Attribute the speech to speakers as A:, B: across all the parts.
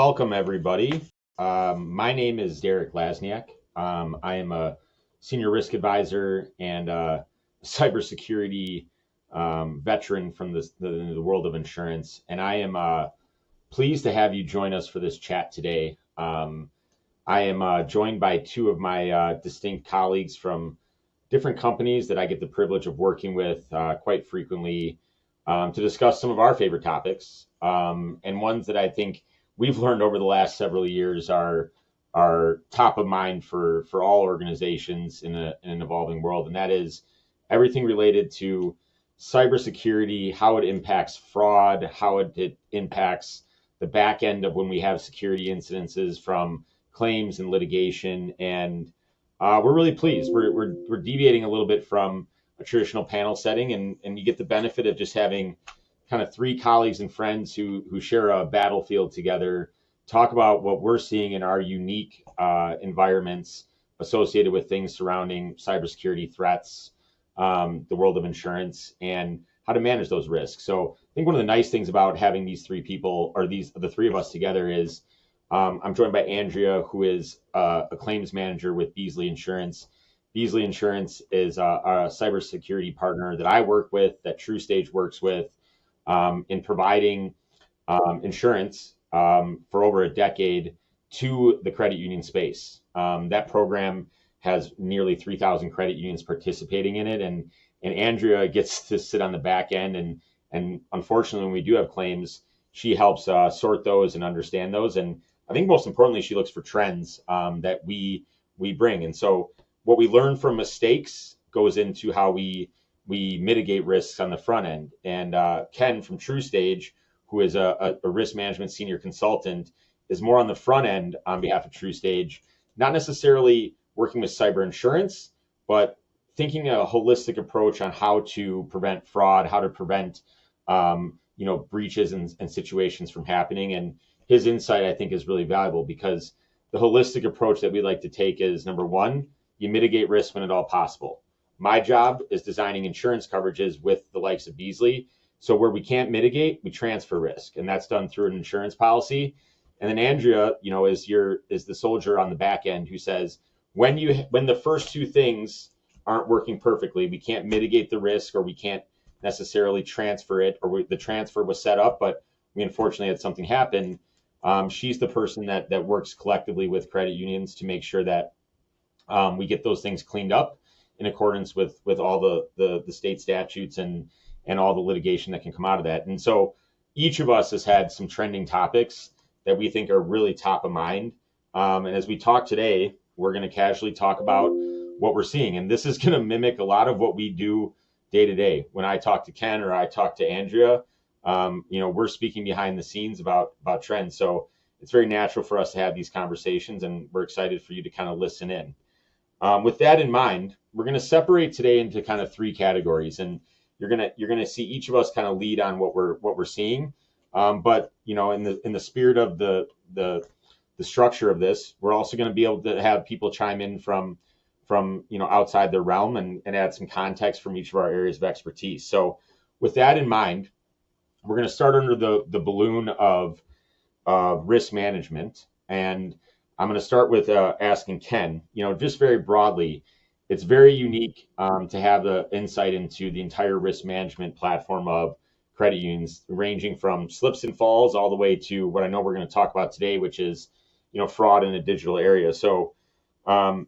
A: welcome everybody. My name is Derek Lasniak. I am a senior risk advisor and cybersecurity veteran from the world of insurance, and I am pleased to have you join us for this chat today. I am joined by two of my distinct colleagues from different companies that I get the privilege of working with quite frequently to discuss some of our favorite topics and ones that I think we've learned over the last several years are top of mind for all organizations in an evolving world, and that is everything related to cybersecurity, how it impacts fraud, how it impacts the back end of when we have security incidences from claims and litigation. And we're really pleased. We're deviating a little bit from a traditional panel setting, and you get the benefit of just having kind of three colleagues and friends who share a battlefield together, talk about what we're seeing in our unique environments associated with things surrounding cybersecurity threats, the world of insurance, and how to manage those risks. So I think one of the nice things about having these three people, or the three of us together, is I'm joined by Andrea, who is a claims manager with Beasley Insurance. Beasley Insurance is a cybersecurity partner that I work with, that TruStage works with, in providing insurance for over a decade to the credit union space. That program has nearly 3,000 credit unions participating in it, and Andrea gets to sit on the back end, and unfortunately, when we do have claims, she helps sort those and understand those, and I think most importantly, she looks for trends that we bring. And so what we learn from mistakes goes into how we mitigate risks on the front end. And Ken from TruStage, who is a risk management senior consultant, is more on the front end on behalf of TruStage, not necessarily working with cyber insurance, but thinking a holistic approach on how to prevent fraud, how to prevent breaches and situations from happening. And his insight, I think, is really valuable, because the holistic approach that we like to take is, number one, you mitigate risk when at all possible. My job is designing insurance coverages with the likes of Beasley. So where we can't mitigate, we transfer risk, and that's done through an insurance policy. And then Andrea, is the soldier on the back end who says, when the first two things aren't working perfectly, we can't mitigate the risk, or we can't necessarily transfer it, or the transfer was set up, but we unfortunately had something happen. She's the person that works collectively with credit unions to make sure that we get those things cleaned up in accordance with all the state statutes and all the litigation that can come out of that. And so each of us has had some trending topics that we think are really top of mind. And as we talk today, we're going to casually talk about what we're seeing. And this is going to mimic a lot of what we do day to day. When I talk to Ken or I talk to Andrea, we're speaking behind the scenes about trends. So it's very natural for us to have these conversations, and we're excited for you to kind of listen in. With that in mind, we're going to separate today into kind of three categories, and you're going to see each of us kind of lead on what we're seeing. But in the spirit of the structure of this, we're also going to be able to have people chime in from outside their realm and add some context from each of our areas of expertise. So with that in mind, we're going to start under the balloon of risk management, and I'm going to start with asking Ken, just very broadly, it's very unique to have the insight into the entire risk management platform of credit unions, ranging from slips and falls all the way to what I know we're going to talk about today, which is, fraud in a digital area. So, Ken,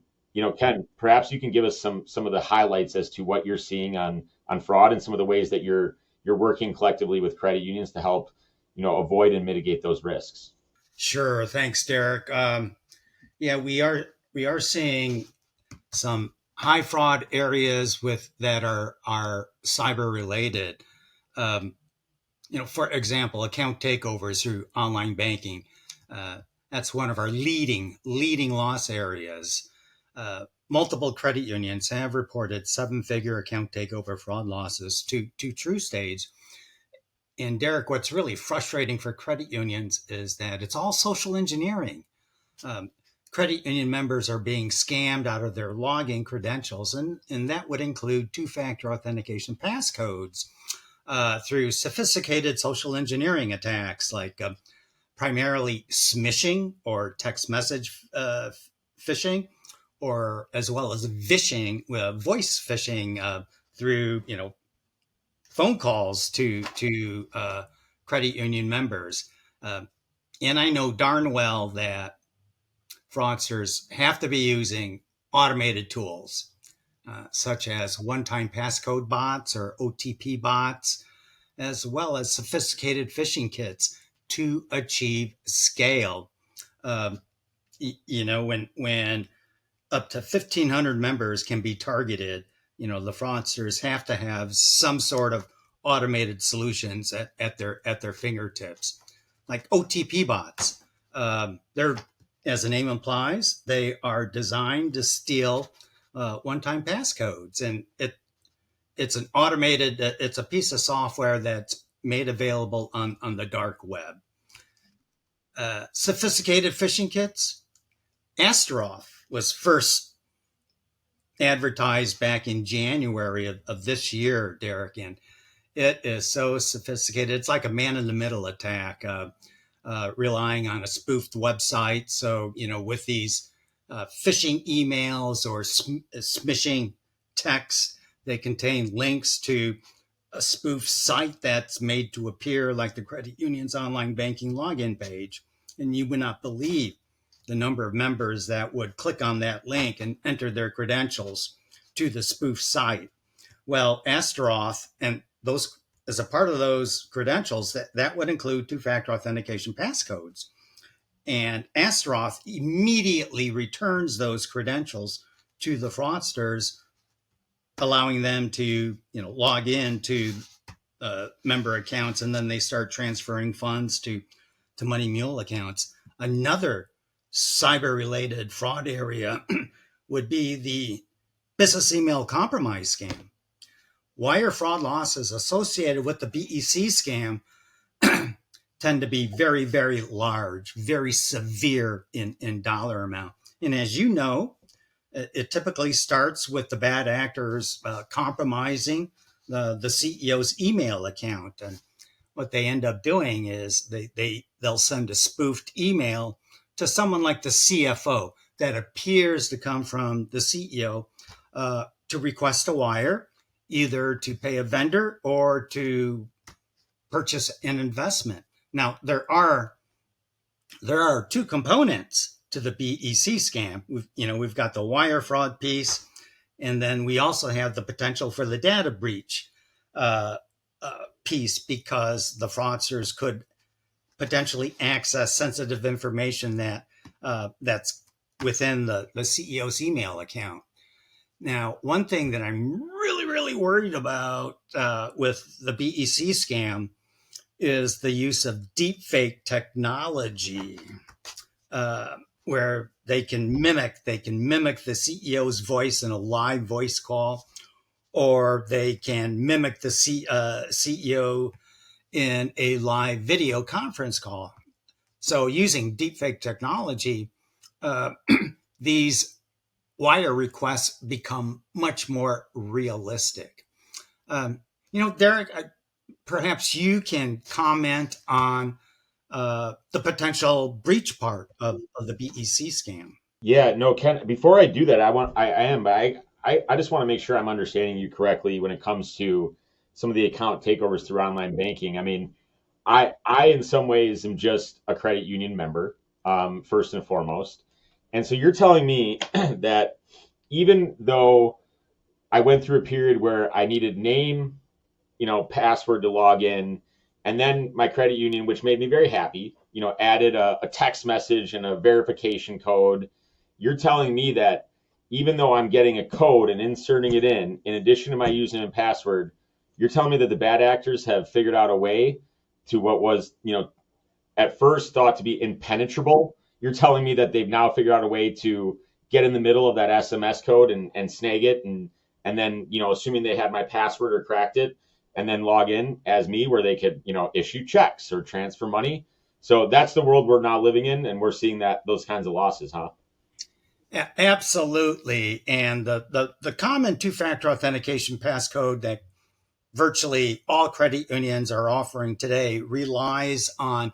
A: perhaps you can give us some of the highlights as to what you're seeing on fraud and some of the ways that you're working collectively with credit unions to help, avoid and mitigate those risks.
B: Sure. Thanks, Derek. We are seeing some high fraud areas that are cyber related. For example, account takeovers through online banking. That's one of our leading loss areas. Multiple credit unions have reported 7-figure account takeover fraud losses to TruStage. And Derek, what's really frustrating for credit unions is that it's all social engineering. Credit union members are being scammed out of their login credentials, and that would include two-factor authentication passcodes through sophisticated social engineering attacks like primarily smishing or text message phishing, or as well as vishing, voice phishing through phone calls to credit union members. Uh, and I know darn well that fraudsters have to be using automated tools such as one-time passcode bots or OTP bots, as well as sophisticated phishing kits to achieve scale. Um, when up to 1,500 members can be targeted, the fraudsters have to have some sort of automated solutions at their fingertips, like OTP bots. They're, as the name implies, they are designed to steal one-time passcodes, and it's an automated. It's a piece of software that's made available on the dark web. Sophisticated phishing kits. Astaroth was first advertised back in January of this year, Derek, and it is so sophisticated. It's like a man-in-the-middle attack, relying on a spoofed website. So, with these phishing emails or smishing texts, they contain links to a spoof site that's made to appear like the credit union's online banking login page. And you would not believe the number of members that would click on that link and enter their credentials to the spoof site. Well, Astaroth, and those, as a part of those credentials, that would include two-factor authentication passcodes. And Astaroth immediately returns those credentials to the fraudsters, allowing them to log in to member accounts, and then they start transferring funds to Money Mule accounts. Another cyber-related fraud area would be the business email compromise scam. Wire fraud losses associated with the BEC scam tend to be very, very large, very severe in dollar amount. And as you know, it typically starts with the bad actors compromising the CEO's email account. And what they end up doing is they'll send a spoofed email to someone like the CFO that appears to come from the CEO to request a wire, either to pay a vendor or to purchase an investment. Now, there are two components to the BEC scam. We've got the wire fraud piece, and then we also have the potential for the data breach piece, because the fraudsters could potentially access sensitive information that's within the CEO's email account. Now, one thing that I'm really, really worried about with the BEC scam is the use of deepfake technology, where they can mimic the CEO's voice in a live voice call, or they can mimic the CEO in a live video conference call. So using deepfake technology, these wire requests become much more realistic. Derek, perhaps you can comment on the potential breach part of the BEC scam.
A: Yeah, no, Ken, before I do that, I just want to make sure I'm understanding you correctly when it comes to some of the account takeovers through online banking. I mean, I in some ways am just a credit union member, first and foremost. And so you're telling me that even though I went through a period where I needed name, password to log in, and then my credit union, which made me very happy, added a text message and a verification code. You're telling me that even though I'm getting a code and inserting it in addition to my username and password, you're telling me that the bad actors have figured out a way to what was, at first thought to be impenetrable. You're telling me that they've now figured out a way to get in the middle of that SMS code and snag it, and then, assuming they had my password or cracked it, and then log in as me, where they could, issue checks or transfer money. So that's the world we're now living in, and we're seeing those kinds of losses, huh?
B: Yeah, absolutely. And the common two-factor authentication passcode that virtually all credit unions are offering today relies on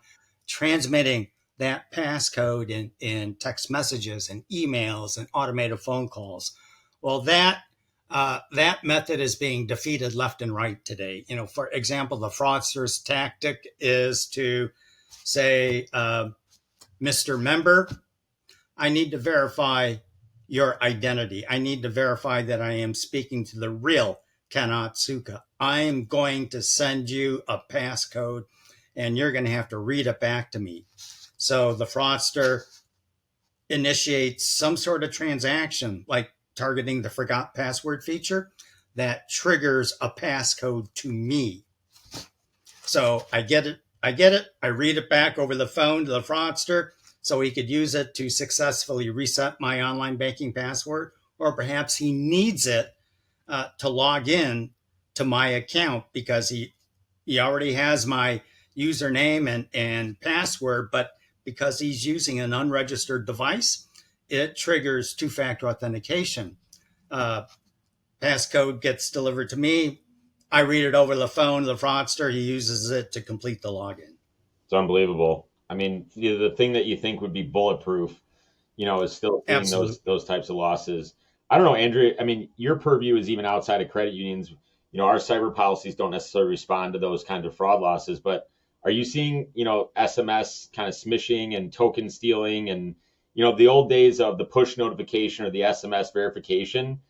B: transmitting that passcode in text messages and emails and automated phone calls. Well, that method is being defeated left and right today. For example, the fraudster's tactic is to say, Mr. Member, I need to verify your identity. I need to verify that I am speaking to the real Ken Otsuka. I am going to send you a passcode and you're going to have to read it back to me. So the fraudster initiates some sort of transaction, like targeting the forgot password feature, that triggers a passcode to me. So I get it. I read it back over the phone to the fraudster so he could use it to successfully reset my online banking password, or perhaps he needs it to log in to my account because he already has my username and password, but because he's using an unregistered device, it triggers two-factor authentication. Passcode gets delivered to me. I read it over the phone to the fraudster. He uses it to complete the login.
A: It's unbelievable. I mean, the thing that you think would be bulletproof, is still seeing those types of losses. I don't know, Andrea. I mean, your purview is even outside of credit unions. Our cyber policies don't necessarily respond to those kinds of fraud losses, but are you seeing, SMS kind of smishing and token stealing and, the old days of the push notification or the SMS verification,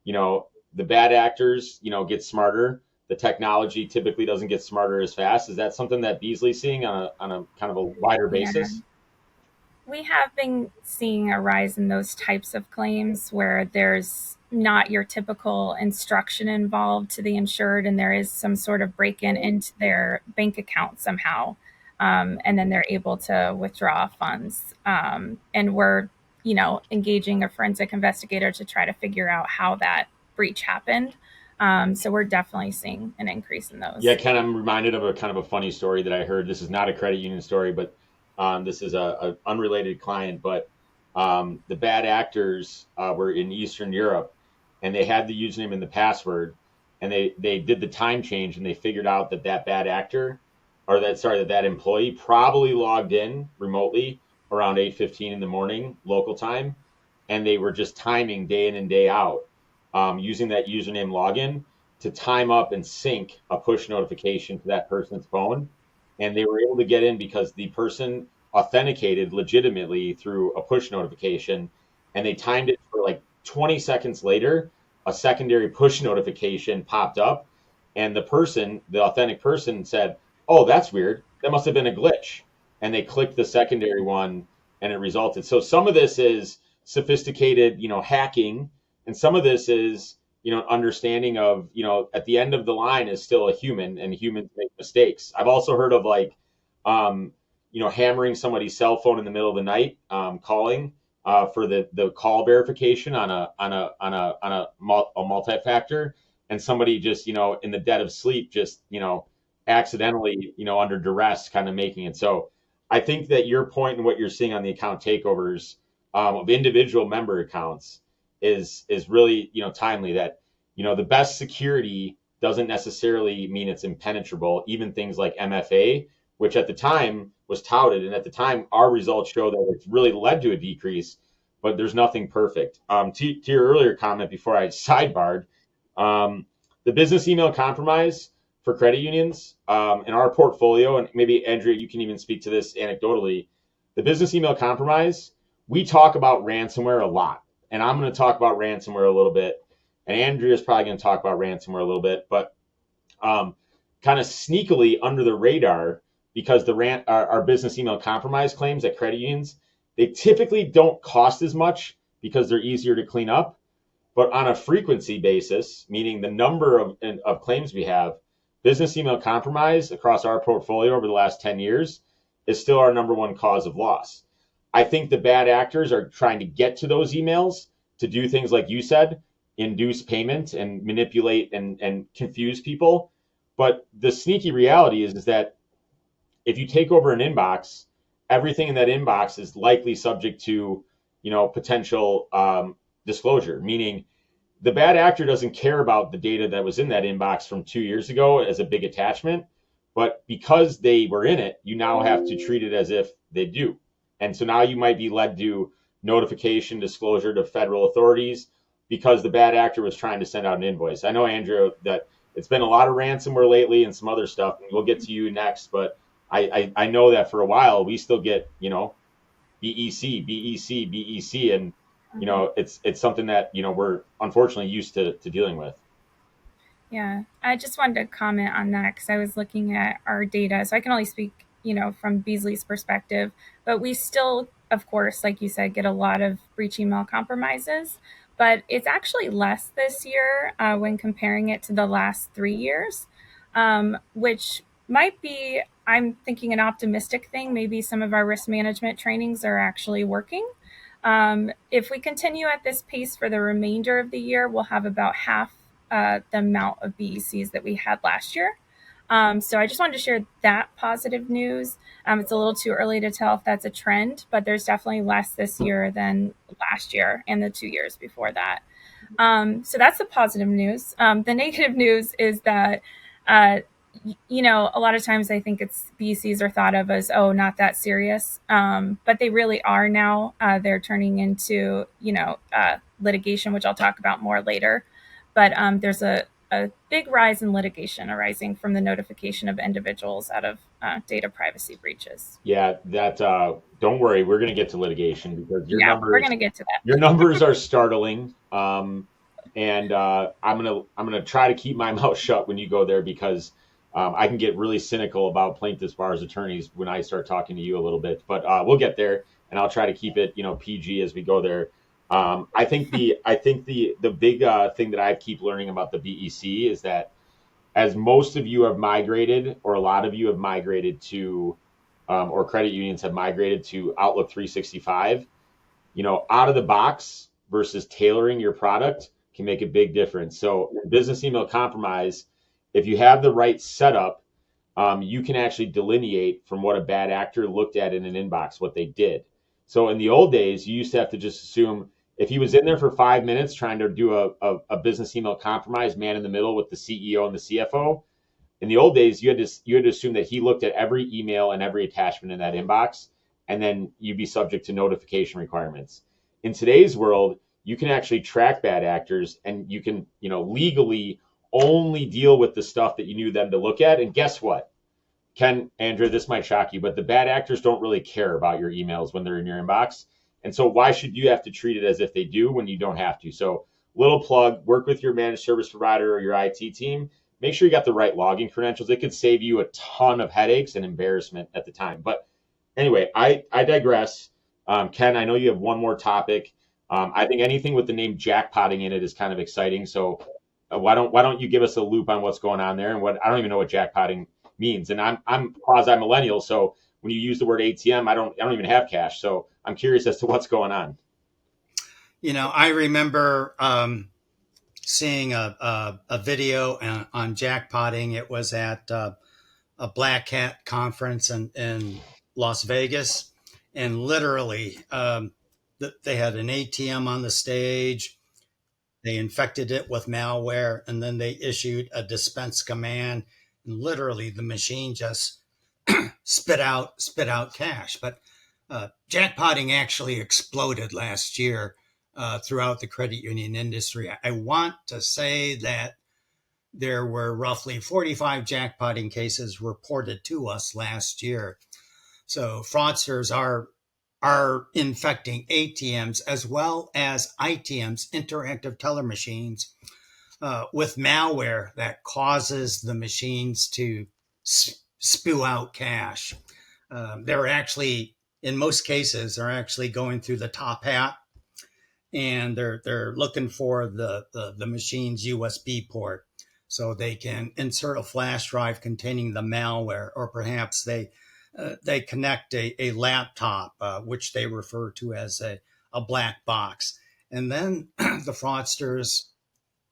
A: the bad actors, get smarter. The technology typically doesn't get smarter as fast. Is that something that Beasley's seeing on a kind of a wider basis?
C: We have been seeing a rise in those types of claims where there's not your typical instruction involved to the insured, and there is some sort of break-in into their bank account somehow, and then they're able to withdraw funds. And we're, engaging a forensic investigator to try to figure out how that breach happened. So we're definitely seeing an increase in those.
A: Yeah, Ken, I'm reminded of a kind of a funny story that I heard. This is not a credit union story, but this is a unrelated client. But the bad actors were in Eastern Europe, and they had the username and the password, and they did the time change, and they figured out that bad actor, or that employee probably logged in remotely around 8:15 in the morning local time, and they were just timing day in and day out, using that username login to time up and sync a push notification to that person's phone. And they were able to get in because the person authenticated legitimately through a push notification, and they timed it for like 20 seconds later. A secondary push notification popped up, and the authentic person said, "Oh, that's weird. That must have been a glitch." And they clicked the secondary one, and it resulted. So some of this is sophisticated, hacking, and some of this is, understanding of, at the end of the line is still a human, and humans make mistakes. I've also heard of hammering somebody's cell phone in the middle of the night, calling for the call verification on a multi-factor, and somebody just, in the dead of sleep, just, accidentally, under duress, kind of making it. So I think that your point and what you're seeing on the account takeovers of individual member accounts is really, timely. That, the best security doesn't necessarily mean it's impenetrable. Even things like MFA, which at the time was touted, and at the time our results show that it's really led to a decrease, but there's nothing perfect. To your earlier comment before I sidebarred, the business email compromise for credit unions in our portfolio, and maybe Andrea, you can even speak to this anecdotally, the business email compromise, we talk about ransomware a lot. And I'm going to talk about ransomware a little bit, and Andrea's probably going to talk about ransomware a little bit, but kind of sneakily under the radar, because our business email compromise claims at credit unions, they typically don't cost as much because they're easier to clean up. But on a frequency basis, meaning the number of claims we have, business email compromise across our portfolio over the last 10 years is still our number one cause of loss. I think the bad actors are trying to get to those emails to do things like you said, induce payment and manipulate and confuse people. But the sneaky reality is that if you take over an inbox, everything in that inbox is likely subject to, potential disclosure, meaning the bad actor doesn't care about the data that was in that inbox from 2 years ago as a big attachment, But because they were in it, you now have to treat it as if they do. And so now you might be led to notification disclosure to federal authorities because the bad actor was trying to send out an invoice. I know, Andrew, that it's been a lot of ransomware lately and some other stuff. And we'll get to you next, but I know that for a while we still get, BEC, BEC, BEC, and it's something that we're unfortunately used to dealing with.
C: Yeah, I just wanted to comment on that because I was looking at our data. So I can only speak, from Beasley's perspective, but we still, of course, like you said, get a lot of breach email compromises. But it's actually less this year when comparing it to the last 3 years, which might be, I'm thinking, an optimistic thing. Maybe some of our risk management trainings are actually working. If we continue at this pace for the remainder of the year, we'll have about half the amount of BECs that we had last year. So I just wanted to share that positive news. It's a little too early to tell if that's a trend, but there's definitely less this year than last year and the 2 years before that. So that's the positive news. The negative news is that, a lot of times I think it's BCs are thought of as, oh, not that serious. But they really are now. They're turning into, litigation, which I'll talk about more later. But there's a big rise in litigation arising from the notification of individuals out of data privacy breaches.
A: Yeah, that don't worry, we're going to get to litigation because your
C: Yeah, we're
A: numbers
C: going to get to
A: your
C: that.
A: numbers are startling. And I'm gonna try to keep my mouth shut when you go there because I can get really cynical about plaintiffs bars attorneys when I start talking to you a little bit. But we'll get there, and I'll try to keep it PG as we go there. I think the big thing that I keep learning about the BEC is that as most of you have migrated, or a lot of you have migrated to, or credit unions have migrated to Outlook 365, out of the box versus tailoring your product can make a big difference. So, business email compromise, if you have the right setup, you can actually delineate from what a bad actor looked at in an inbox, what they did. So, in the old days, you used to have to just assume if he was in there for 5 minutes trying to do a business email compromise, man in the middle with the CEO and the CFO. In the old days, you had to assume that he looked at every email and every attachment in that inbox, and then you'd be subject to notification requirements. In today's world, you can actually track bad actors, and you can, legally only deal with the stuff that you knew them to look at. And guess what? Ken, Andrew, this might shock you, but the bad actors don't really care about your emails when they're in your inbox. And so why should you have to treat it as if they do when you don't have to? So, little plug, work with your managed service provider or your IT team. Make sure you got the right login credentials. It could save you a ton of headaches and embarrassment at the time. But anyway, I digress. Ken, I know you have one more topic. I think anything with the name jackpotting in it is kind of exciting. So why don't you give us a loop on what's going on there and what I don't even know what jackpotting means. And I'm quasi millennial, so when you use the word ATM, I don't even have cash. So I'm curious as to what's going on.
B: I remember seeing a video on jackpotting. It was at a Black Hat conference in Las Vegas, and literally they had an ATM on the stage. They infected it with malware, and then they issued a dispense command, and literally the machine just spit out cash. But jackpotting actually exploded last year throughout the credit union industry. I want to say that there were roughly 45 jackpotting cases reported to us last year. So fraudsters are infecting ATMs as well as ITMs, interactive teller machines, with malware that causes the machines to spew out cash. They're actually, in most cases, they're actually going through the top hat, and they're looking for the machine's USB port so they can insert a flash drive containing the malware, or perhaps they connect a laptop, which they refer to as a black box. And then the fraudsters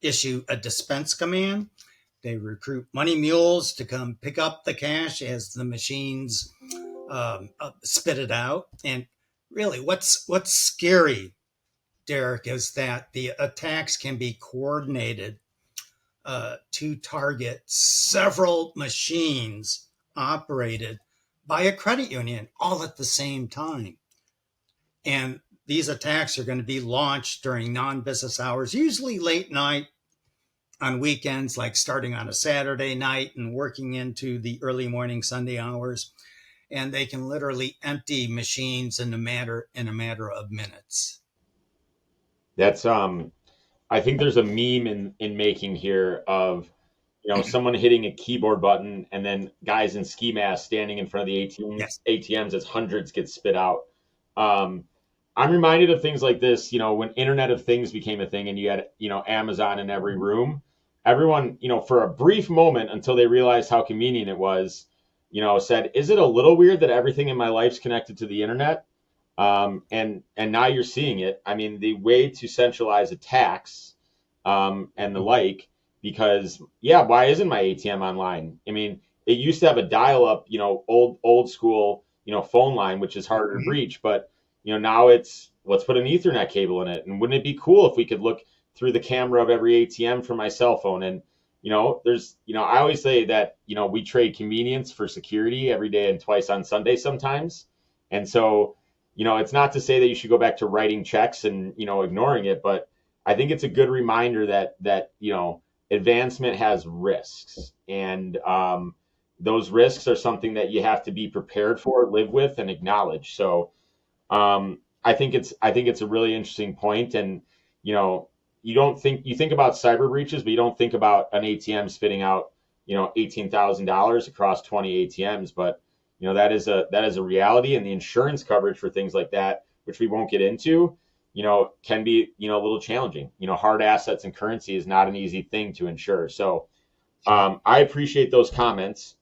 B: issue a dispense command. They recruit money mules to come pick up the cash as the machines spit it out. And really, what's scary, Derek, is that the attacks can be coordinated to target several machines operated by a credit union all at the same time. And these attacks are going to be launched during non-business hours, usually late night, on weekends, like starting on a Saturday night and working into the early morning Sunday hours. And they can literally empty machines in a matter of minutes.
A: That's I think there's a meme in making here of someone hitting a keyboard button and then guys in ski masks standing in front of the
B: Yes.
A: ATMs as hundreds get spit out. Um, I'm reminded of things like this, when Internet of Things became a thing and you had, Amazon in every room. Everyone, for a brief moment until they realized how convenient it was, said, "Is it a little weird that everything in my life's connected to the internet?" And now you're seeing it. I mean, the way to centralize attacks and the like, because yeah, why isn't my ATM online? I mean, it used to have a dial-up, old school, phone line, which is harder to reach, but now it's let's put an Ethernet cable in it. And wouldn't it be cool if we could look through the camera of every ATM from my cell phone? And there's, I always say that, we trade convenience for security every day and twice on Sunday sometimes. And so, it's not to say that you should go back to writing checks and, ignoring it, but I think it's a good reminder that advancement has risks, and those risks are something that you have to be prepared for, live with, and acknowledge. So I think it's a really interesting point, and you think about cyber breaches, but you don't think about an ATM spitting out $18,000 across 20 ATMs, but that is a reality, and the insurance coverage for things like that, which we won't get into, can be a little challenging. Hard assets and currency is not an easy thing to insure. So I appreciate those comments.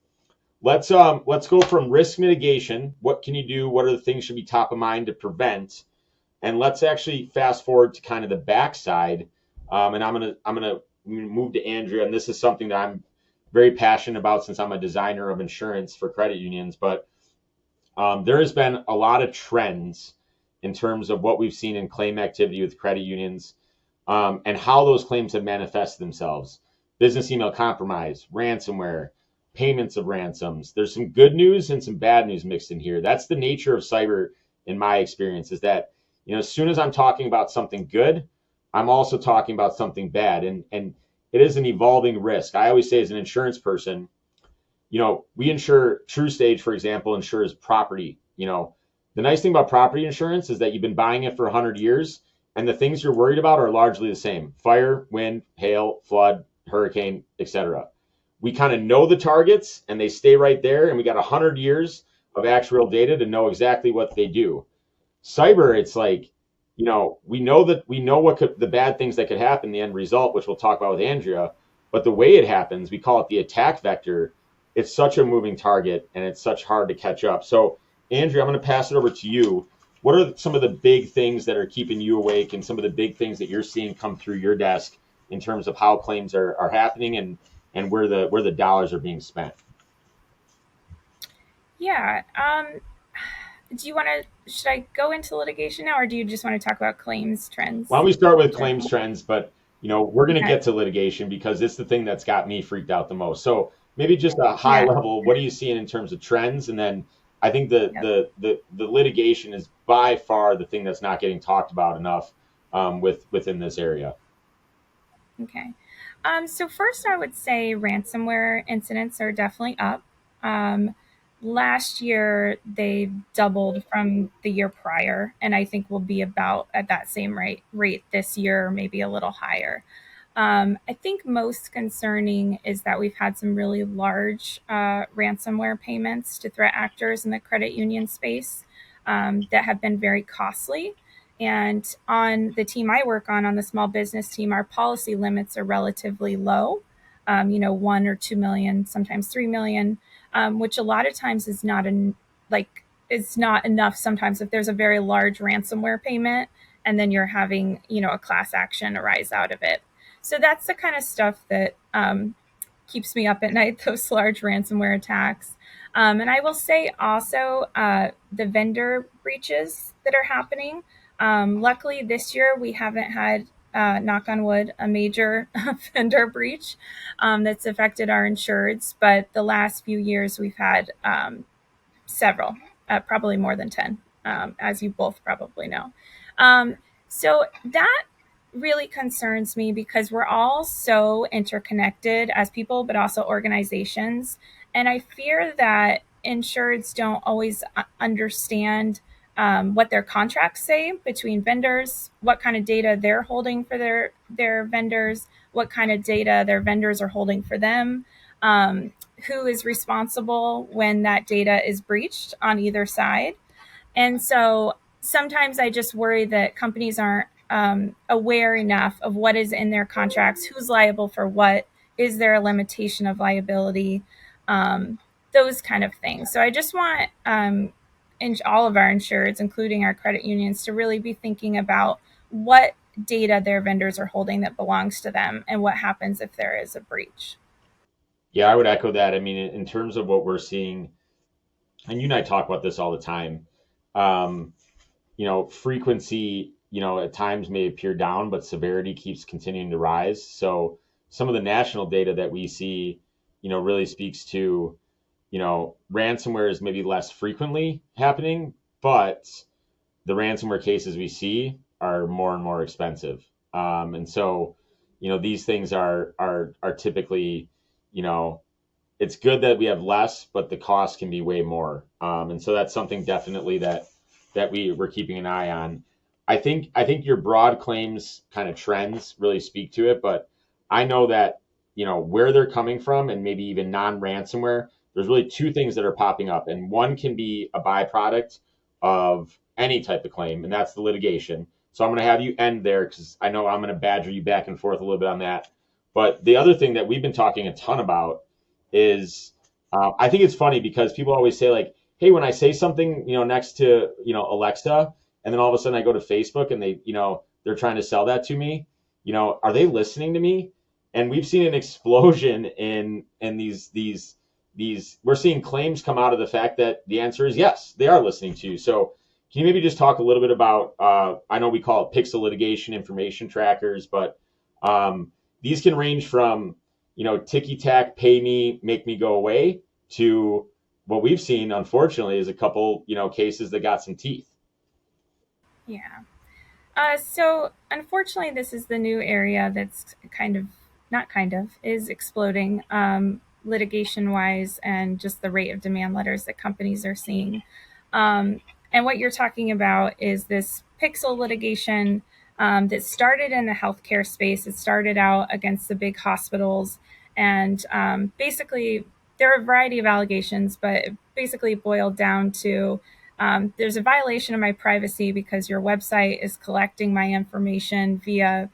A: Let's go from risk mitigation. What can you do? What are the things should be top of mind to prevent? And let's actually fast forward to kind of the backside. And I'm gonna move to Andrea, and this is something that I'm very passionate about since I'm a designer of insurance for credit unions. But there has been a lot of trends in terms of what we've seen in claim activity with credit unions, and how those claims have manifested themselves. Business email compromise, ransomware, payments of ransoms. There's some good news and some bad news mixed in here. That's the nature of cyber in my experience, is that as soon as I'm talking about something good, I'm also talking about something bad. And it is an evolving risk. I always say, as an insurance person, we insure TruStage, for example, insures property. The nice thing about property insurance is that you've been buying it for 100 years, and the things you're worried about are largely the same: fire, wind, hail, flood, hurricane, etc. We kind of know the targets, and they stay right there, and we got 100 years of actual data to know exactly what they do. Cyber, it's like, we know the bad things that could happen, the end result, which we'll talk about with Andrea, but the way it happens, we call it the attack vector. It's such a moving target, and it's such hard to catch up. So, Andrea, I'm going to pass it over to you. What are some of the big things that are keeping you awake, and some of the big things that you're seeing come through your desk in terms of how claims are happening, and where the dollars are being spent?
C: Yeah. Do you want to? Should I go into litigation now, or do you just want to talk about claims
A: Why don't
C: trends
A: we start with
C: in
A: claims
C: general?
A: trends, but we're going to
C: Okay.
A: get to litigation because it's the thing that's got me freaked out the most. So maybe just a high
C: Yeah.
A: level, what are you seeing in terms of trends? And then I think the
C: Yep.
A: the the litigation is by far the thing that's not getting talked about enough, within this area.
C: Okay. So first, I would say ransomware incidents are definitely up. Last year, they doubled from the year prior, and I think will be about at that same rate this year, maybe a little higher. I think most concerning is that we've had some really large ransomware payments to threat actors in the credit union space that have been very costly. And on the team I work on the small business team, our policy limits are relatively low. 1 or 2 million, sometimes 3 million, which a lot of times is not like it's not enough. Sometimes if there's a very large ransomware payment, and then you're having a class action arise out of it. So that's the kind of stuff that keeps me up at night, those large ransomware attacks. And I will say also the vendor breaches that are happening. Luckily, this year we haven't had knock on wood, a major vendor breach that's affected our insureds. But the last few years, we've had several, probably more than 10, as you both probably know. So that really concerns me because we're all so interconnected as people, but also organizations. And I fear that insureds don't always understand what their contracts say between vendors, what kind of data they're holding for their vendors, what kind of data their vendors are holding for them, who is responsible when that data is breached on either side. And so sometimes I just worry that companies aren't aware enough of what is in their contracts, who's liable for what, is there a limitation of liability, um, those kind of things. So I just want all of our insureds, including our credit unions, to really be thinking about what data their vendors are holding that belongs to them and what happens if there is a breach.
A: Yeah, I would echo that. I mean, in terms of what we're seeing, and you and I talk about this all the time. Um, frequency, at times may appear down, but severity keeps continuing to rise. So some of the national data that we see, really speaks to, ransomware is maybe less frequently happening, but the ransomware cases we see are more and more expensive. And so, these things are typically, you know, it's good that we have less, but the cost can be way more. And so that's something definitely that we're keeping an eye on. I think your broad claims kind of trends really speak to it, but I know that where they're coming from and maybe even non-ransomware, there's really two things that are popping up, and one can be a byproduct of any type of claim, and that's the litigation. So I'm going to have you end there because I know I'm going to badger you back and forth a little bit on that. But the other thing that we've been talking a ton about is I think it's funny because people always say like, "Hey, when I say something, next to Alexa, and then all of a sudden I go to Facebook and they're trying to sell that to me, are they listening to me?" And we've seen an explosion in these. We're seeing claims come out of the fact that the answer is yes, they are listening to you. So can you maybe just talk a little bit about? I know we call it pixel litigation information trackers, but these can range from ticky tack, pay me, make me go away, to what we've seen, unfortunately, is a couple, cases that got some teeth.
C: Yeah. So unfortunately, this is the new area that's not kind of, is exploding litigation wise and just the rate of demand letters that companies are seeing. And what you're talking about is this pixel litigation that started in the healthcare space. It started out against the big hospitals. And basically, there are a variety of allegations, but it basically boiled down to there's a violation of my privacy because your website is collecting my information via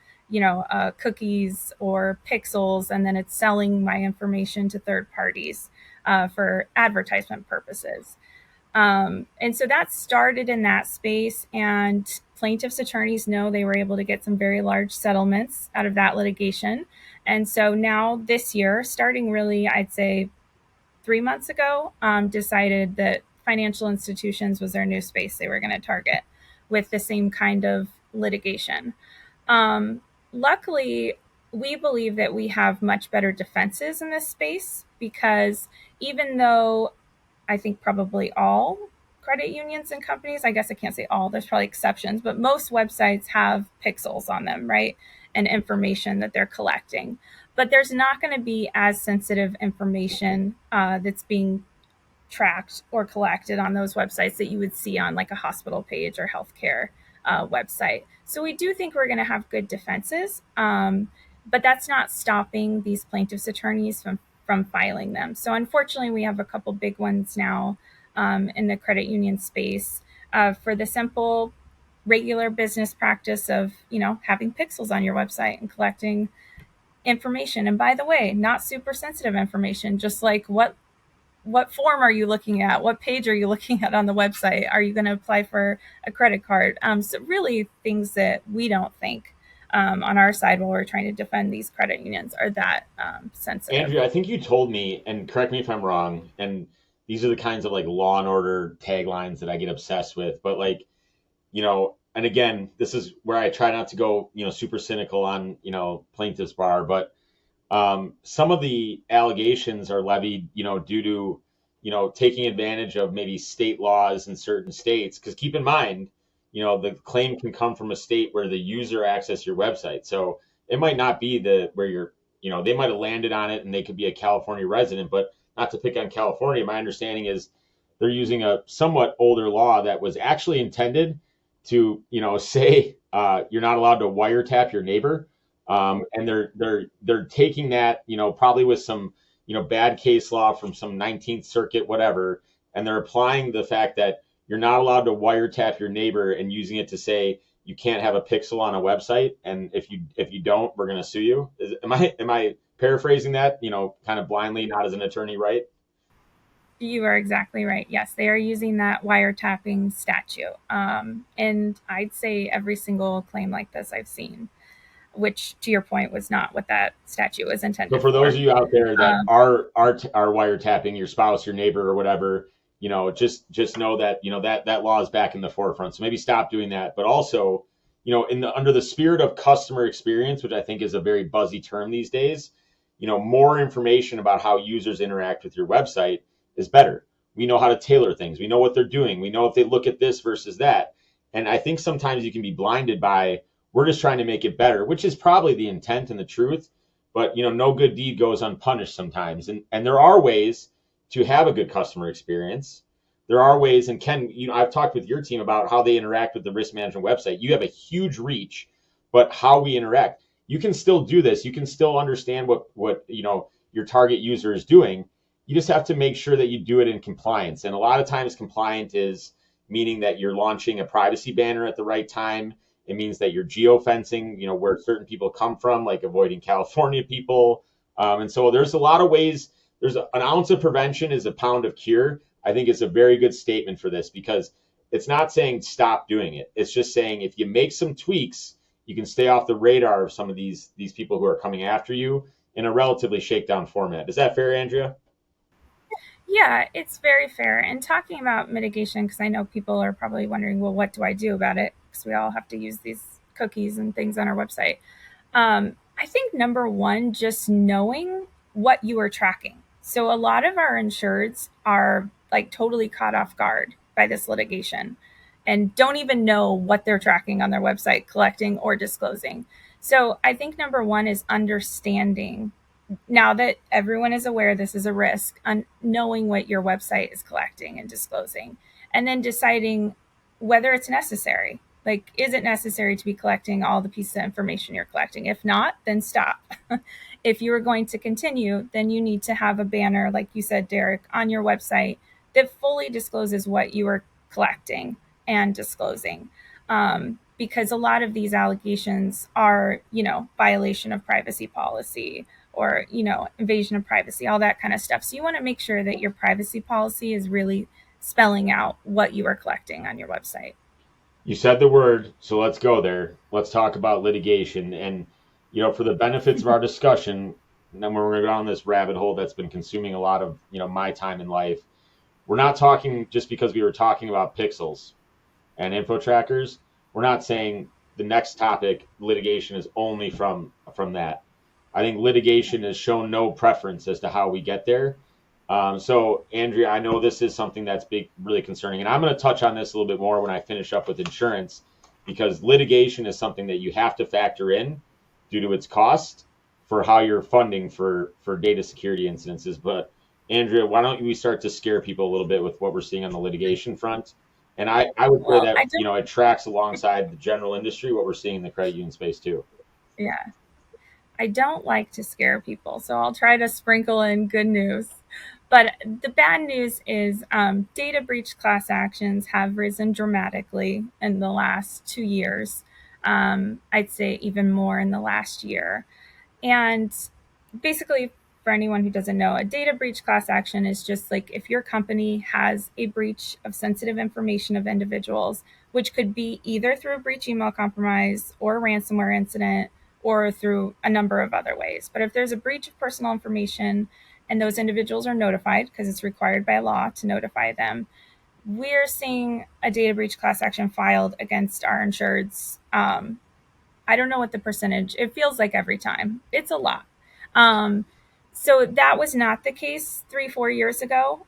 C: cookies or pixels, and then it's selling my information to third parties for advertisement purposes. And so that started in that space, and plaintiffs' attorneys know they were able to get some very large settlements out of that litigation. And so now this year, starting really, I'd say 3 months ago, decided that financial institutions was their new space they were going to target with the same kind of litigation. Luckily, we believe that we have much better defenses in this space because even though I think probably all credit unions and companies, I guess I can't say all, there's probably exceptions, but most websites have pixels on them, right? And information that they're collecting. But there's not going to be as sensitive information that's being tracked or collected on those websites that you would see on like a hospital page or healthcare website. So we do think we're going to have good defenses, but that's not stopping these plaintiffs' attorneys from filing them. So unfortunately, we have a couple big ones now in the credit union space for the simple, regular business practice of having pixels on your website and collecting information. And by the way, not super sensitive information, just like what form are you looking at? What page are you looking at on the website? Are you going to apply for a credit card? So really things that we don't think on our side while we're trying to defend these credit unions are that sensitive.
A: Andrea, I think you told me, and correct me if I'm wrong, and these are the kinds of like Law and Order taglines that I get obsessed with, but like, and again, this is where I try not to go, super cynical on, plaintiff's bar, but some of the allegations are levied, due to, taking advantage of maybe state laws in certain states. Because keep in mind, the claim can come from a state where the user accessed your website. So it might not be the where you're, they might have landed on it and they could be a California resident, but not to pick on California. My understanding is they're using a somewhat older law that was actually intended to, say you're not allowed to wiretap your neighbor, and they're taking that, probably with some, bad case law from some 19th Circuit, whatever, and they're applying the fact that you're not allowed to wiretap your neighbor and using it to say you can't have a pixel on a website, and if you don't, we're going to sue you. Am I paraphrasing that, kind of blindly, not as an attorney, right?
C: You are exactly right. Yes, they are using that wiretapping statute. And I'd say every single claim like this I've seen, which to your point was not what that statute was
A: So
C: intended
A: for those
C: for.
A: of you out there that
C: Um,
A: are wiretapping your spouse, your neighbor, or whatever, just know that that law is back in the forefront. So maybe stop doing that. But also, in the under the spirit of customer experience, which I think is a very buzzy term these days, more information about how users interact with your website is better. We know how to tailor things. We know what they're doing. We know if they look at this versus that. And I think sometimes you can be blinded by we're just trying to make it better, which is probably the intent and the truth, but no good deed goes unpunished sometimes, and there are ways to have a good customer experience. There are ways, and Ken, I've talked with your team about how they interact with the risk management website. You have a huge reach, but how we interact, you can still do this. You can still understand what your target user is doing. You just have to make sure that you do it in compliance, and a lot of times compliant is meaning that you're launching a privacy banner at the right time. It means that you're geofencing, where certain people come from, like avoiding California people. And so there's a lot of ways. An ounce of prevention is a pound of cure. I think it's a very good statement for this because it's not saying stop doing it. It's just saying if you make some tweaks, you can stay off the radar of some of these people who are coming after you in a relatively shakedown format. Is that fair, Andrea?
C: yeah, it's very fair. And talking about mitigation, because I know people are probably wondering, well, what do I do about it? Because we all have to use these cookies and things on our website. I think number one, just knowing what you are tracking. So a lot of our insureds are like totally caught off guard by this litigation and don't even know what they're tracking on their website, collecting or disclosing. So I think number one is understanding now that everyone is aware this is a risk, on knowing what your website is collecting and disclosing, and then deciding whether it's necessary. Like, is it necessary to be collecting all the pieces of information you're collecting? If not, then stop. If you are going to continue, then you need to have a banner, like you said, Derek, on your website that fully discloses what you are collecting and disclosing. Because a lot of these allegations are, violation of privacy policy or, invasion of privacy, all that kind of stuff. So you want to make sure that your privacy policy is really spelling out what you are collecting on your website.
A: You said the word, so let's go there. Let's talk about litigation. And, for the benefits of our discussion, and then we're going to go down this rabbit hole that's been consuming a lot of, my time in life. We're not talking just because we were talking about pixels and info trackers. We're not saying the next topic, litigation, is only from that. I think litigation has shown no preference as to how we get there. So, Andrea, I know this is something that's really concerning, and I'm going to touch on this a little bit more when I finish up with insurance, because litigation is something that you have to factor in due to its cost for how you're funding for data security incidences. But Andrea, why don't we start to scare people a little bit with what we're seeing on the litigation front? And I would say
C: Well,
A: that
C: I don't,
A: it tracks alongside the general industry what we're seeing in the credit union space too.
C: yeah, I don't like to scare people, so I'll try to sprinkle in good news. But the bad news is data breach class actions have risen dramatically in the last 2 years. I'd say even more in the last year. And basically, for anyone who doesn't know, a data breach class action is just like if your company has a breach of sensitive information of individuals, which could be either through a breach email compromise or a ransomware incident or through a number of other ways. But if there's a breach of personal information and those individuals are notified because it's required by law to notify them, we're seeing a data breach class action filed against our insureds. I don't know what the percentage, it feels like every time. It's a lot. Um, so that was not the case 3-4 years ago.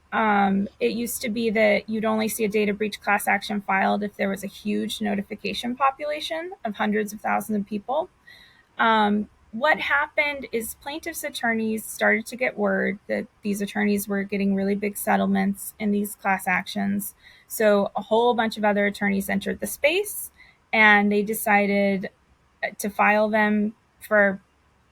C: It used to be that you'd only see a data breach class action filed if there was a huge notification population of hundreds of thousands of people. What happened is plaintiffs' attorneys started to get word that these attorneys were getting really big settlements in these class actions. So a whole bunch of other attorneys entered the space, and they decided to file them for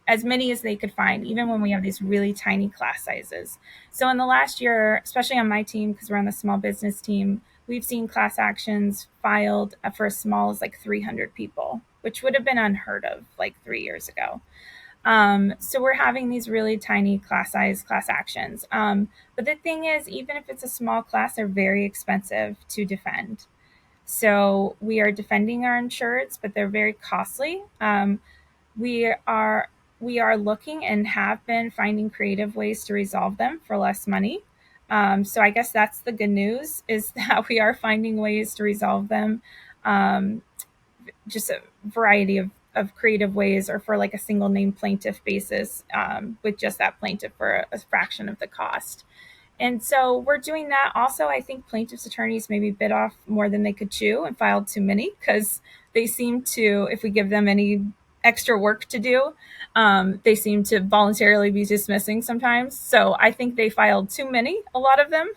C: as many as they could find, even when we have these really tiny class sizes. So in the last year, especially on my team, because we're on the small business team, we've seen class actions filed for as small as like 300 people, which would have been unheard of like 3 years ago. So we're having these really tiny class size class actions. But the thing is, even if it's a small class, they're very expensive to defend. So we are defending our insureds, but they're very costly. We are we are looking and have been finding creative ways to resolve them for less money. So I guess that's the good news, is that we are finding ways to resolve them, um, just a variety of creative ways, or for like a single name plaintiff basis, with just that plaintiff for a fraction of the cost. And so we're doing that. Also, I think plaintiffs' attorneys maybe bit off more than they could chew and filed too many, because they seem to, if we give them any extra work to do, they seem to voluntarily be dismissing sometimes. So I think they filed too many, a lot of them,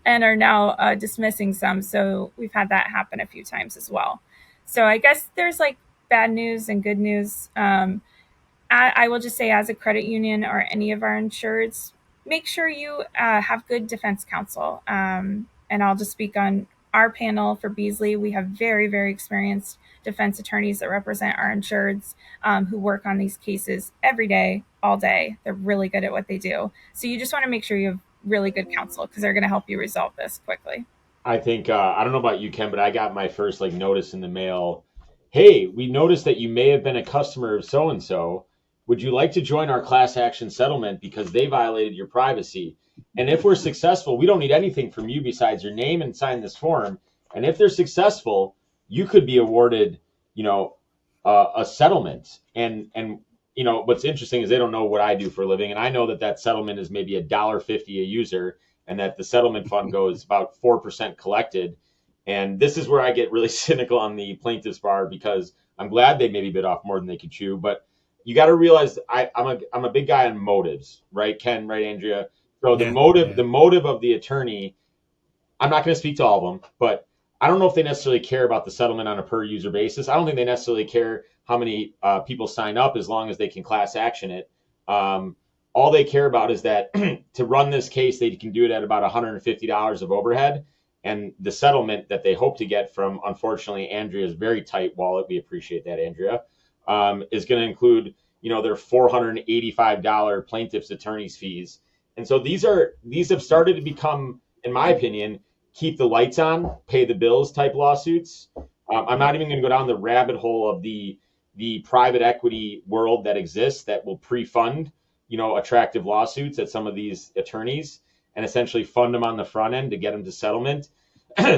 C: and are now dismissing some. So we've had that happen a few times as well. So I guess there's like bad news and good news. I will just say, as a credit union or any of our insureds, make sure you have good defense counsel. And I'll just speak on our panel for Beasley. We have very, very experienced defense attorneys that represent our insureds, who work on these cases every day, all day. They're really good at what they do. So you just want to make sure you have really good counsel, because they're going to help you resolve this quickly.
A: I think I don't know about you, Ken, but I got my first like notice in the mail. Hey, we noticed that you may have been a customer of so and so. Would you like to join our class action settlement because they violated your privacy? And if we're successful, we don't need anything from you besides your name and sign this form. And if they're successful, you could be awarded, a settlement. And what's interesting is they don't know what I do for a living, and I know that that settlement is maybe $1.50 a user, and that the settlement fund goes about 4% collected. And this is where I get really cynical on the plaintiff's bar, because I'm glad they maybe bit off more than they could chew. But you got to realize I'm a big guy on motives, right, Ken, right, Andrea? So the
B: Yeah,
A: motive
B: yeah.
A: the motive of the attorney, I'm not going to speak to all of them, but I don't know if they necessarily care about the settlement on a per user basis. I don't think they necessarily care how many people sign up, as long as they can class action it. Um, all they care about is that to run this case, they can do it at about $150 of overhead. And the settlement that they hope to get from, unfortunately, Andrea's very tight wallet — we appreciate that, Andrea — is going to include, their $485 plaintiff's attorney's fees. And so these have started to become, in my opinion, keep the lights on, pay the bills type lawsuits. I'm not even going to go down the rabbit hole of the private equity world that exists, that will pre-fund, attractive lawsuits at some of these attorneys, and essentially fund them on the front end to get them to settlement.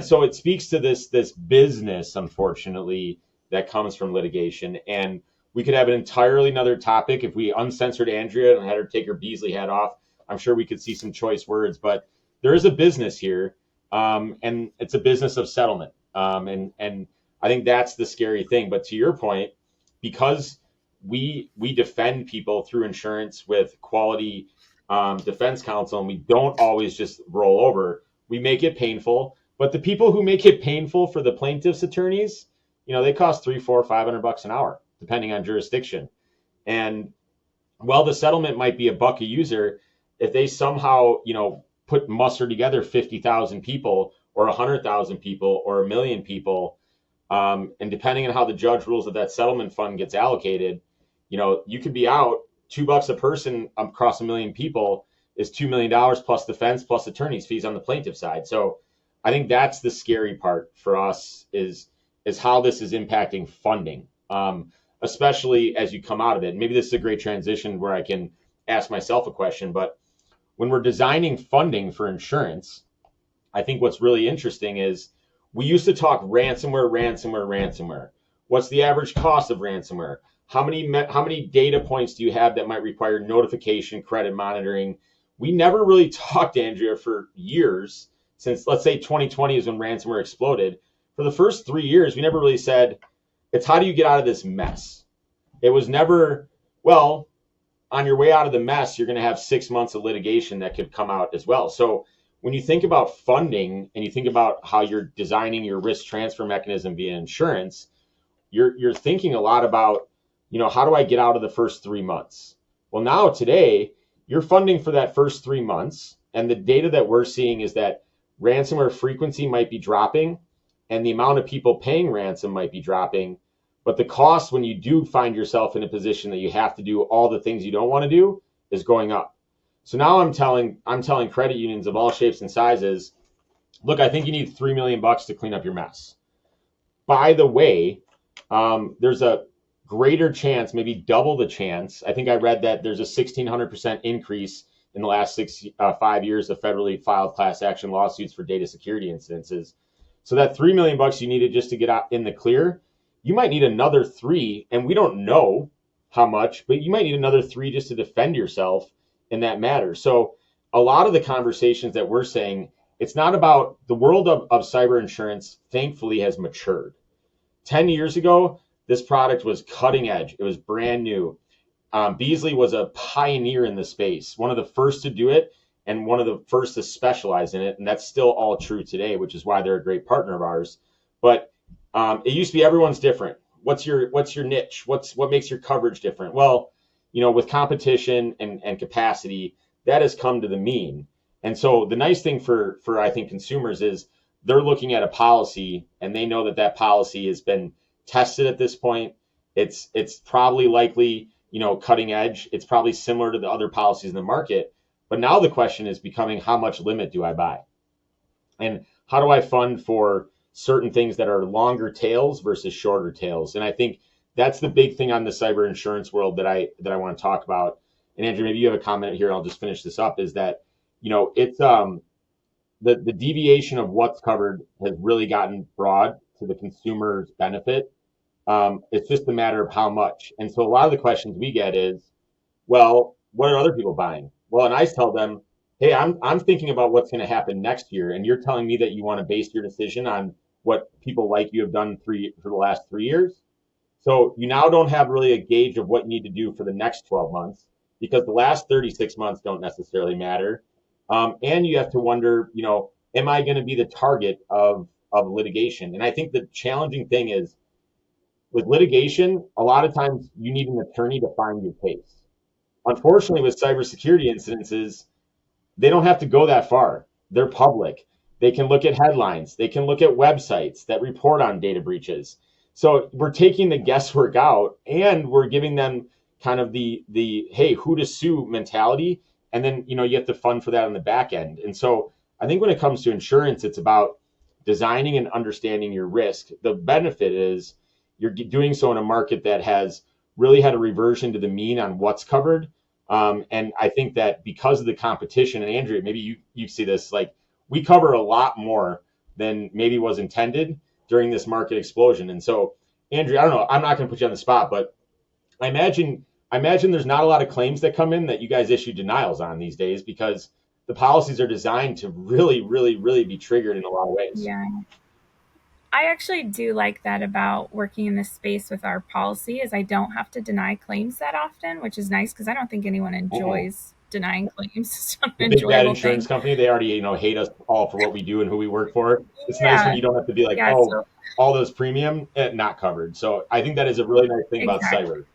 A: So it speaks to this business, unfortunately, that comes from litigation. And we could have an entirely another topic if we uncensored Andrea and had her take her Beasley hat off. I'm sure we could see some choice words, but there is a business here, and it's a business of settlement. And I think that's the scary thing. But to your point, because we defend people through insurance with quality defense counsel, and we don't always just roll over, we make it painful. But the people who make it painful for the plaintiff's attorneys, they cost 300, 400, $500 an hour, depending on jurisdiction. And while the settlement might be $1 a user, if they somehow, put muster together 50,000 people or 100,000 people or 1 million people, and depending on how the judge rules that settlement fund gets allocated, you could be out $2 a person across 1 million people is $2 million plus defense plus attorney's fees on the plaintiff side. So I think that's the scary part for us, is how this is impacting funding, especially as you come out of it. Maybe this is a great transition where I can ask myself a question. But when we're designing funding for insurance, I think what's really interesting is we used to talk ransomware, ransomware, ransomware. What's the average cost of ransomware? How many data points do you have that might require notification, credit monitoring? We never really talked, Andrea, for years since, let's say, 2020 is when ransomware exploded. For the first 3 years, we never really said, it's how do you get out of this mess? It was never, well, on your way out of the mess, you're going to have 6 months of litigation that could come out as well. So when you think about funding and you think about how you're designing your risk transfer mechanism via insurance, you're thinking a lot about, how do I get out of the first 3 months? Well, now today, you're funding for that first 3 months, and the data that we're seeing is that ransomware frequency might be dropping, and the amount of people paying ransom might be dropping, but the cost when you do find yourself in a position that you have to do all the things you don't want to do is going up. So now I'm telling credit unions of all shapes and sizes, look, I think you need $3 million to clean up your mess. By the way, there's a greater chance, maybe double the chance. I think I read that there's a 1,600% increase in the last 5 years of federally filed class action lawsuits for data security incidences. So that $3 million you needed just to get out in the clear, you might need another three, and we don't know how much, but you might need another three just to defend yourself in that matter. So a lot of the conversations that we're saying, it's not about the world of cyber insurance, thankfully, has matured. 10 years ago, this product was cutting edge. It was brand new. Beasley was a pioneer in the space, one of the first to do it and one of the first to specialize in it. And that's still all true today, which is why they're a great partner of ours. But it used to be everyone's different. What's your niche? What makes your coverage different? Well, with competition and capacity, that has come to the mean. And so the nice thing for I think consumers is they're looking at a policy and they know that policy has been tested at this point. It's probably likely, cutting edge. It's probably similar to the other policies in the market. But now the question is becoming, how much limit do I buy? And how do I fund for certain things that are longer tails versus shorter tails? And I think that's the big thing on the cyber insurance world that I want to talk about. And Andrew, maybe you have a comment here. I'll just finish this up. Is that, it's the deviation of what's covered has really gotten broad to the consumer's benefit. It's just a matter of how much. And so a lot of the questions we get is, well, what are other people buying? Well, and I tell them, hey, I'm thinking about what's going to happen next year, and you're telling me that you want to base your decision on what people like you have done for the last 3 years. So you now don't have really a gauge of what you need to do for the next 12 months because the last 36 months don't necessarily matter. And you have to wonder, am I going to be the target of litigation? And I think the challenging thing is with litigation, a lot of times you need an attorney to find your case. Unfortunately, with cybersecurity incidences, they don't have to go that far. They're public. They can look at headlines. They can look at websites that report on data breaches. So we're taking the guesswork out and we're giving them kind of the hey, who to sue mentality. And then, you have to fund for that on the back end. And so I think when it comes to insurance, it's about designing and understanding your risk. The benefit is you're doing so in a market that has really had a reversion to the mean on what's covered. And I think that because of the competition, and Andrea, maybe you see this, like we cover a lot more than maybe was intended during this market explosion. And so, Andrea, I don't know, I'm not going to put you on the spot, but I imagine there's not a lot of claims that come in that you guys issue denials on these days because the policies are designed to really, really, really be triggered in a lot of ways.
C: Yeah. I actually do like that about working in this space with our policy is I don't have to deny claims that often, which is nice because I don't think anyone enjoys denying claims. It's not an
A: The big bad
C: enjoyable
A: insurance
C: thing.
A: company, they already, hate us all for what we do and who we work for. It's nice when
C: Yeah.
A: you don't have to be like,
C: Yeah.
A: oh,
C: So
A: all those premium, not covered. So I think that is a really nice thing about
C: exactly.
A: cyber.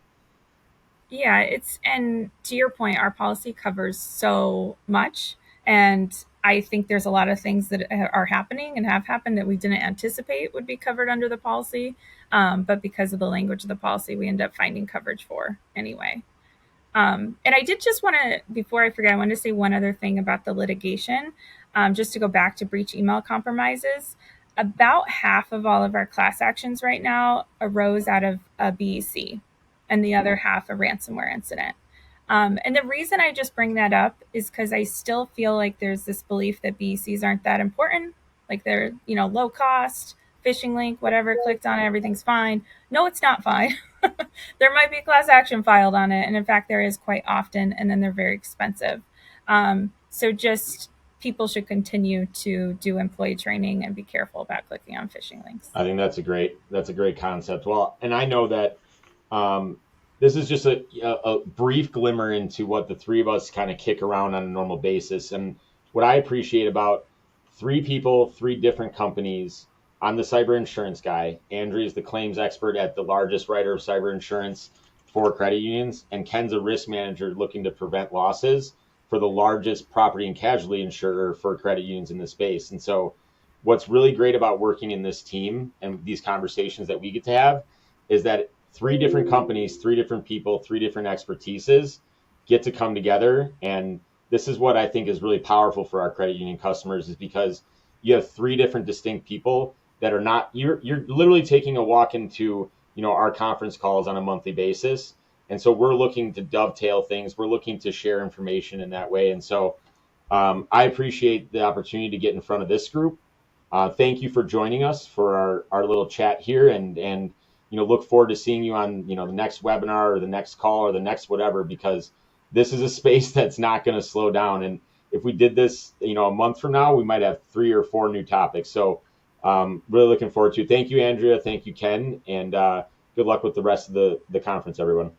C: Yeah, and to your point, our policy covers so much. And I think there's a lot of things that are happening and have happened that we didn't anticipate would be covered under the policy. But because of the language of the policy, we end up finding coverage for anyway. And I did just want to, before I forget, I wanted to say one other thing about the litigation, just to go back to breach email compromises. About half of all of our class actions right now arose out of a BEC, and the other half a ransomware incident. And the reason I just bring that up is because I still feel like there's this belief that BECs aren't that important. Like they're, low cost, phishing link, whatever, clicked on it, everything's fine. No, it's not fine. There might be a class action filed on it. And in fact, there is quite often, and then they're very expensive. So just people should continue to do employee training and be careful about clicking on phishing links.
A: I think that's a great concept. Well, and I know that this is just a brief glimmer into what the three of us kind of kick around on a normal basis. And what I appreciate about three people, three different companies. I'm the cyber insurance guy. Andrea is the claims expert at the largest writer of cyber insurance for credit unions. And Ken's a risk manager looking to prevent losses for the largest property and casualty insurer for credit unions in the space. And so what's really great about working in this team and these conversations that we get to have is that three different companies, three different people, three different expertises get to come together. And this is what I think is really powerful for our credit union customers, is because you have three different distinct people that are not, you're literally taking a walk into, our conference calls on a monthly basis. And so we're looking to dovetail things. We're looking to share information in that way. And so I appreciate the opportunity to get in front of this group. Thank you for joining us for our little chat here, and look forward to seeing you on the next webinar or the next call or the next whatever, because this is a space that's not going to slow down. And if we did this a month from now, we might have 3 or 4 new topics. So really looking forward to it. Thank you, Andrea. Thank you, Ken, and good luck with the rest of the conference, everyone.